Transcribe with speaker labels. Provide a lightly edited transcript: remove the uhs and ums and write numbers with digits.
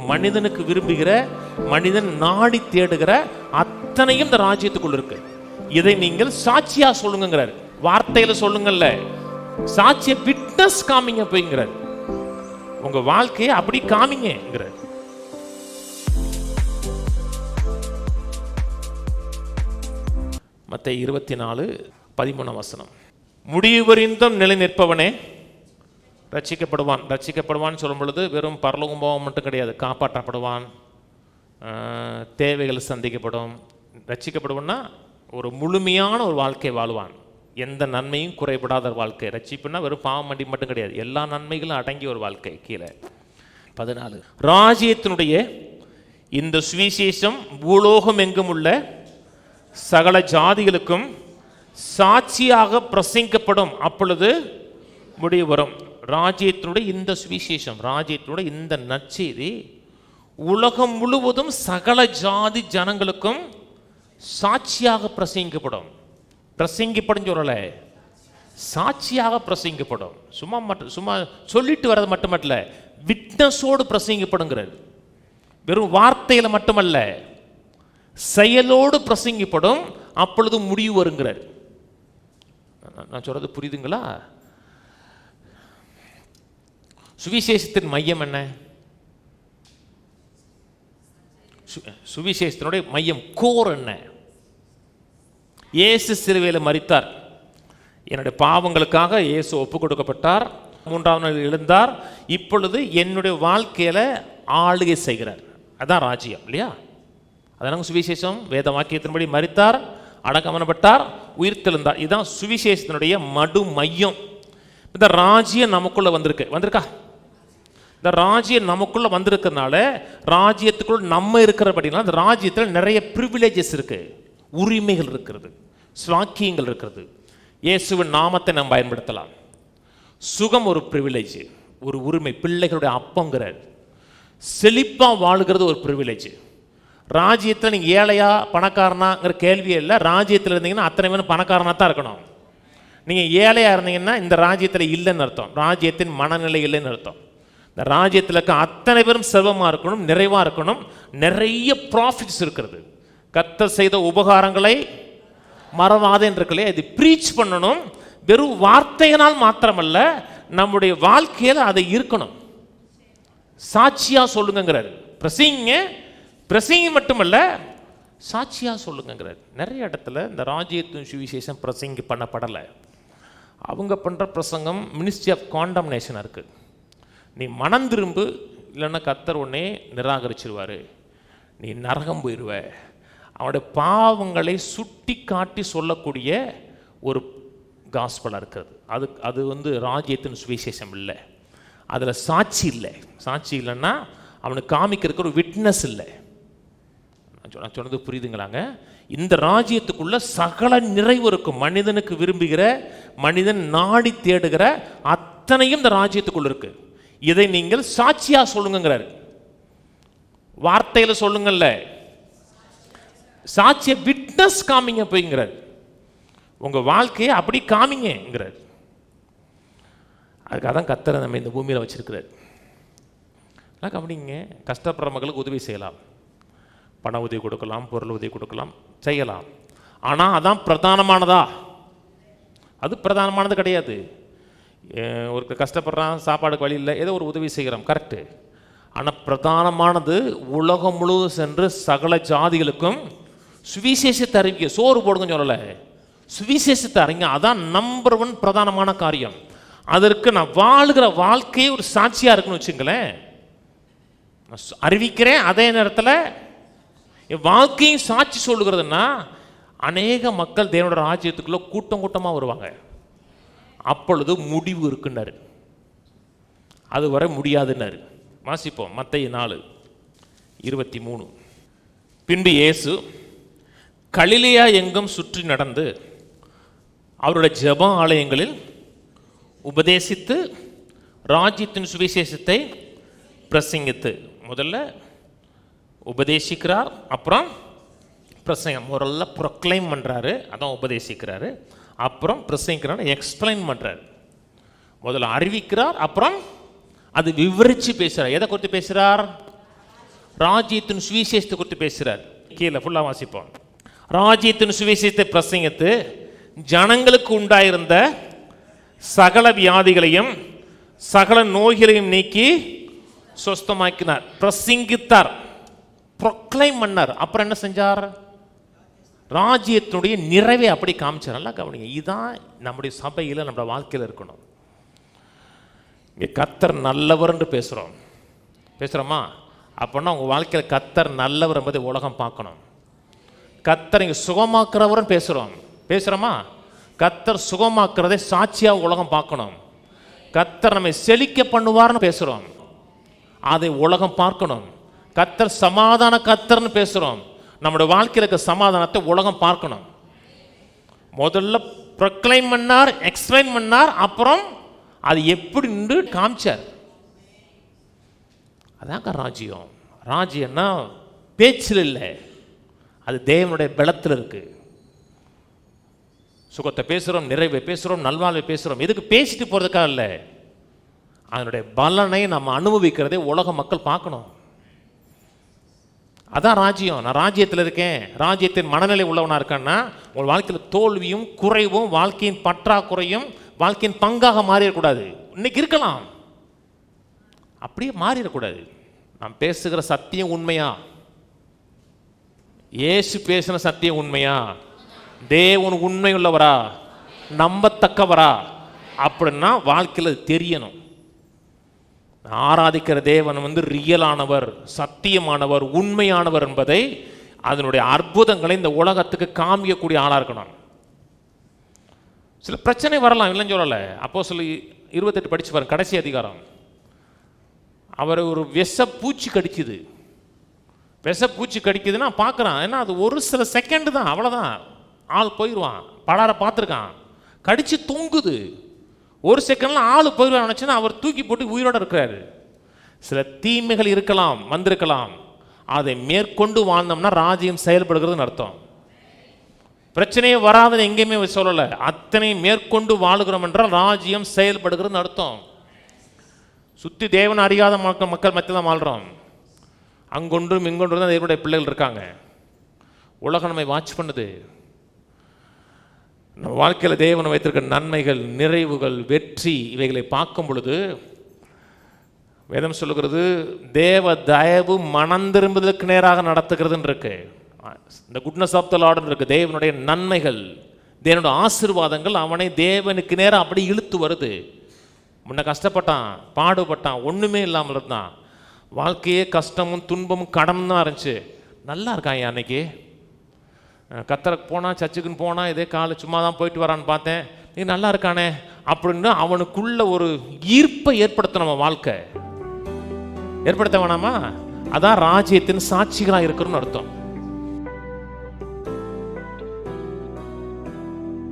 Speaker 1: மனிதனுக்கு விரும்புகிற, மனிதன் நாடி தேடுகிற அத்தனையும் இந்த ராஜ்யத்துக்குள்ள இருக்கு. இதை நீங்கள் சாட்சியா சொல்லுங்கிறார். வார்த்தையில சொல்லுங்கல்ல, சாட்சிய விட்னஸ் காமிங்க போய்ங்கிறார். உங்க வாழ்க்கையை அப்படி காமிங்கிறார். மத்தேயு 24:13 முடிவுவரிந்தும் நிலை நிற்பவனே ரட்சிக்கப்படுவான். ரட்சிக்கப்படுவான்னு சொல்லும் பொழுது வெறும் பரலோகம் போகம் மட்டும் கிடையாது, காப்பாற்றப்படுவான், தேவைகள் சந்திக்கப்படும். ரட்சிக்கப்படுவான்னா ஒரு முழுமையான ஒரு வாழ்க்கை வாழ்வான், எந்த நன்மையும் குறைபடாத வாழ்க்கை. ரட்சிப்புன்னா வெறும் பாவம் மண்டி மட்டும் கிடையாது, எல்லா நன்மைகளும் அடங்கிய ஒரு வாழ்க்கை. கீழே 14 ராஜ்யத்தினுடைய இந்த சுவிசேஷம் பூலோகம் எங்கும் உள்ள சகல ஜாதிகளுக்கும் சாட்சியாக பிரசங்கிக்கப்படும், அப்பொழுது முடிவு வரும். ராஜ்யத்தினுடைய இந்த சுவிசேஷம், ராஜ்யத்தினுடைய இந்த நற்செய்தி உலகம் முழுவதும் சகல ஜாதி ஜனங்களுக்கும் சாட்சியாக பிரசங்கிக்கப்படும். பிரசங்கிப்படும் சொல்லல, சாட்சியாக பிரசங்கிக்கப்படும். சும்மா சொல்லிட்டு வர்றது மட்டுமல்ல, விட்னஸோடு பிரசங்கிப்படுங்கிறது. வெறும் வார்த்தையில மட்டுமல்ல, செயலோடு பிரசங்கிப்படும், அப்பொழுது முடிவு வருங்கிறார். நான் சொல்றது புரியுதுங்களா? சுவிசேஷத்தின் மையம் என்ன? சுவிசேஷத்தினுடைய மையம், கோர் என்ன? இயேசு சிலுவையில் மரித்தார், என்னுடைய பாவங்களுக்காக இயேசு ஒப்பு கொடுக்கப்பட்டார், 3ஆம் நாள் எழுந்தார், இப்பொழுது என்னுடைய வாழ்க்கையில ஆளுகை செய்கிறார். அதான் ராஜ்யம் இல்லையா? அதான் சுவிசேஷம். வேத வாக்கியத்தின்படி மரித்தார், அடக்கமனப்பட்டார், உயிர்த்தெழுந்தார். இதுதான் சுவிசேஷத்தினுடைய மடு மையம். இந்த ராஜ்யம் நமக்குள்ள வந்திருக்கா? இந்த ராஜ்யம் நமக்குள்ள வந்திருக்கிறதுனால, ராஜ்யத்துக்குள்ள நம்ம இருக்கிறபடினா அந்த ராஜ்யத்தில் நிறைய ப்ரிவிலேஜஸ் இருக்கு, உரிமைகள் இருக்கிறது, ஸ்லாக்கியங்கள் இருக்கிறது. இயேசுவின் நாமத்தை நம்ம பயன்படுத்தலாம். சுகம் ஒரு ப்ரிவிலேஜ், ஒரு உரிமை. பிள்ளைகளுடைய அப்பங்கிறார். செழிப்பா வாழுகிறது ஒரு ப்ரிவிலேஜ். ராஜ்யத்தில் நீங்கள் ஏழையா பணக்காரனாங்கிற கேள்வியே இல்லை. ராஜ்யத்தில் இருந்தீங்கன்னா அத்தனை பேரும் பணக்காரனாக தான் இருக்கணும். நீங்கள் ஏழையாக இருந்தீங்கன்னா இந்த ராஜ்யத்தில் இல்லைன்னு அர்த்தம், ராஜ்யத்தின் மனநிலை இல்லைன்னு அர்த்தம். இந்த ராஜ்யத்தில் இருக்க அத்தனை பேரும் செல்வமாக இருக்கணும், நிறைவாக இருக்கணும், நிறைய ப்ராஃபிட்ஸ் இருக்கிறது. கர்த்தர் செய்த உபகாரங்களை மறவாதேன்னு இருக்கலையே, இது ப்ரீச் பண்ணணும். வெறும் வார்த்தையினால் மாத்திரமல்ல, நம்முடைய வாழ்க்கையில் அதை இருக்கணும். சாட்சியாக சொல்லுங்கிறார். பிரசங்க மட்டுமல்ல, சாட்சியாக சொல்லுங்கிறார். நிறைய இடத்துல இந்த ராஜ்யத்தின் சுவிசேஷம் பிரசங்கி பண்ணப்படலை. அவங்க பண்ணுற பிரசங்கம் மினிஸ்ட்ரி ஆஃப் காண்டம்னேஷனாக இருக்குது. நீ மனம் திரும்பு, இல்லைன்னா கர்த்தர் உடனே நிராகரிச்சிருவார், நீ நரகம் போயிடுவ. அவனுடைய பாவங்களை சுட்டி காட்டி சொல்லக்கூடிய ஒரு காஸ்பலாக இருக்கிறது. அது ராஜ்யத்தின் சுவிசேஷம் இல்லை. அதில் சாட்சி இல்லை. சாட்சி இல்லைன்னா அவனுக்கு காமிக்கிறதுக்கு ஒரு விட்னஸ் இல்லை. நான் சொன்னது புரியுதுங்களாங்க? இந்த ராஜ்யத்துக்குள்ள சகல நிறைவு இருக்கும். மனிதனுக்கு விரும்புகிற, மனிதன் நாடி தேடுகிற அத்தனையும் இந்த ராஜ்யத்துக்குள்ள இருக்கு. இதை நீங்கள் சாட்சியா சொல்லுங்கிறார். வார்த்தையில சொல்லுங்கல்ல, சாட்சிய விட்னஸ் காமிங்க போய்ங்கிறார். உங்க வாழ்க்கையை அப்படி காமிங்கிறார். அதுக்காக தான் கர்த்தர் நம்ம இந்த பூமியில் வச்சிருக்கிறார். அப்படிங்க கஷ்டப்படுற மக்களுக்கு உதவி செய்யலாம், பண உதவி கொடுக்கலாம், பொருள் உதவி கொடுக்கலாம், செய்யலாம். ஆனால் அதான் பிரதானமானதா? அது பிரதானமானது கிடையாது. ஒரு கஷ்டப்படுறான், சாப்பாடுக்கு வழி இல்லை, ஏதோ ஒரு உதவி செய்கிறோம், கரெக்டு. ஆனால் பிரதானமானது உலகம் முழுவதும் சென்று சகல ஜாதிகளுக்கும் சுவிசேஷத்தை அறிவிக்க. சோறு போடுங்கன்னு சொல்லலை, சுவிசேஷத்தை அறிங்க. அதான் நம்பர் 1 பிரதானமான காரியம். அதற்கு நான் வாழுகிற வாழ்க்கையே ஒரு சாட்சியாக இருக்குன்னு வச்சுங்களேன். அறிவிக்கிறேன், அதே நேரத்தில் என் வாழ்க்கையும் சாட்சி சொல்லுகிறதுனா அநேக மக்கள் தேவனோட ராஜ்யத்துக்குள்ள கூட்டம் கூட்டமாக வருவாங்க. அப்பொழுது முடிவு இருக்குன்னாரு, அது வரை முடியாதுன்னாரு. வாசிப்போம் மத்தேயு 4:23. பின்பு இயேசு கலிலேயா எங்கும் சுற்றி நடந்து அவருடைய ஜெப ஆலயங்களில் உபதேசித்து ராஜ்யத்தின் சுவிசேஷத்தை பிரசங்கித்து. முதல்ல உபதேசிக்கிறார், அப்புறம் பிரசங்கம். முதல்ல ப்ரொக்ளைம் பண்ணுறாரு, அதான் உபதேசிக்கிறாரு. அப்புறம் பிரசங்கிக்கிறார், எக்ஸ்பிளைன் பண்ணுறாரு. முதல்ல அறிவிக்கிறார், அப்புறம் அது விவரித்து பேசுகிறார். எதை குறித்து பேசுகிறார்? ராஜ்யத்தின் சுவிசேஷத்தை குறித்து பேசுகிறார். கீழே ஃபுல்லாக வாசிப்போம். ராஜ்யத்தின் சுவிசேஷத்தை பிரசங்கித்து ஜனங்களுக்கு உண்டாயிருந்த சகல வியாதிகளையும் சகல நோய்களையும் நீக்கி சொஸ்தமாக்கினார். பிரசங்கித்தார், ப்ரொக்ளைம் பண்ணார். அப்புறம் என்ன செஞ்சார்? ராஜ்யத்தினுடைய நிறைவை அப்படி காமிச்சார். நல்லா கவனிங்க, இதுதான் நம்முடைய சபையில் நம்முடைய வாழ்க்கையில் இருக்கணும். இங்கே கர்த்தர் நல்லவர் என்று பேசுகிறோமா? அப்படின்னா உங்கள் வாழ்க்கையில் கர்த்தர் நல்லவர் என்பதை உலகம் பார்க்கணும். கர்த்தர் இங்கே சுகமாக்குறவர்னு பேசுகிறோமா? கர்த்தர் சுகமாக்குறதை சாட்சியாக உலகம் பார்க்கணும். கர்த்தர் நம்மை செழிக்க பண்ணுவார்னு பேசுகிறோம், அதை உலகம் பார்க்கணும். கர்த்தர் சமாதான கர்த்தர்னு பேசுகிறோம், நம்முடைய வாழ்க்கையில் இருக்க சமாதானத்தை உலகம் பார்க்கணும். முதல்ல ப்ரொக்ளைம் பண்ணார், எக்ஸ்பிளைன் பண்ணார், அப்புறம் அது எப்படி நின்று காமிச்சார். அதாங்க ராஜ்யம். ராஜ்யம்னா பேச்சில் இல்லை, அது தேவனுடைய பலத்தில் இருக்கு. சுகத்தை பேசுகிறோம், நிறைவை பேசுகிறோம், நல்வாழ்வை பேசுகிறோம். எதுக்கு பேசிட்டு போகிறதுக்காக இல்லை, அதனுடைய பலனை நம்ம அனுபவிக்கிறதே உலக மக்கள் பார்க்கணும். அதான் ராஜ்யம். நான் ராஜ்யத்தில் இருக்கேன், ராஜ்யத்தின் மனநிலை உள்ளவனாக இருக்கேன்னா உங்கள் வாழ்க்கையில் தோல்வியும் குறைவும் வாழ்க்கையின் பற்றாக்குறையும் வாழ்க்கையின் பங்காக மாறிடக்கூடாது. இன்னைக்கு இருக்கலாம், அப்படியே மாறிடக்கூடாது. நாம் பேசுகிற சத்தியம் உண்மையா? இயேசு பேசின சத்தியம் உண்மையா? தேவன் உண்மை உள்ளவரா, நம்பத்தக்கவரா? அப்படின்னா வாழ்க்கையில் தெரியணும். ஆராதிக்கிற தேவன் ரியலானவர், சத்தியமானவர், உண்மையானவர் என்பதை, அதனுடைய அற்புதங்களை இந்த உலகத்துக்கு காமிக்கக்கூடிய ஆளாக இருக்கணும். சில பிரச்சனை வரலாம், இல்லைன்னு சொல்லலை. அப்போஸ்தலர் 28 படிச்சு பாருங்க, கடைசி அதிகாரம். அவர் ஒரு விஷப்பூச்சி கடிக்குது. விஷப்பூச்சி கடிக்குதுன்னா பார்க்குறான். ஏன்னா அது ஒரு சில செகண்டு தான், அவ்வளோதான், ஆள் போயிடுவான். படார பார்த்துருக்கான், கடிச்சு தொங்குது. ஒரு செகண்ட்லாம் ஆள் போயிடுவான் நினச்சுன்னா அவர் தூக்கி போட்டு உயிரோடு இருக்கிறாரு. சில தீமைகள் இருக்கலாம், வந்திருக்கலாம், அதை மேற்கொண்டு வாழ்ந்தோம்னா ராஜ்யம் செயல்படுகிறதுன்னு அர்த்தம். பிரச்சனையே வராதுன்னு எங்கேயுமே சொல்லலை, அத்தனை மேற்கொண்டு வாழுகிறோம் என்றால் ராஜ்யம் செயல்படுகிறதுன்னு அர்த்தம். சுற்றி தேவன் அறியாத மக்கள் மத்தியில் தான் வாழ்கிறோம். அங்கொன்றும் இங்கொன்றும் தான் தேவனுடைய பிள்ளைகள் இருக்காங்க. உலகம் நம்மை வாட்ச் பண்ணுது. நம்ம வாழ்க்கையில் தேவன் வைத்திருக்க நன்மைகள், நிறைவுகள், வெற்றி, இவைகளை பார்க்கும் பொழுது வேதம் சொல்லுகிறது, தேவ தயவு மனம் திரும்புதலுக்கு நேராக நடத்துகிறதுன்னு இருக்கு. இந்த குட்னஸ் ஆஃப் தி லார்ட்னு இருக்கு. தேவனுடைய நன்மைகள், தேவனுடைய ஆசீர்வாதங்கள் அவனை தேவனுக்கு நேரம் அப்படி இழுத்து வருது. முன்ன கஷ்டப்பட்டான், பாடுபட்டான், ஒன்றுமே இல்லாமல் இருந்தான். வாழ்க்கையே கஷ்டமும் துன்பமும் கடனும் தான் இருந்துச்சு. நல்லா இருக்கான் அன்னைக்கு. கத்தருக்கு போனால், சர்ச்சுக்குன்னு போனால், இதே காலை சும்மா தான் போயிட்டு வரான்னு பார்த்தேன், நீ நல்லா இருக்கானே அப்படின்னு அவனுக்குள்ள ஒரு ஈர்ப்பை ஏற்படுத்த நம்ம வாழ்க்கை ஏற்படுத்த வேணாமா? அதான் ராஜ்யத்தின் சாட்சிகளாக இருக்கிறோன்னு அர்த்தம்.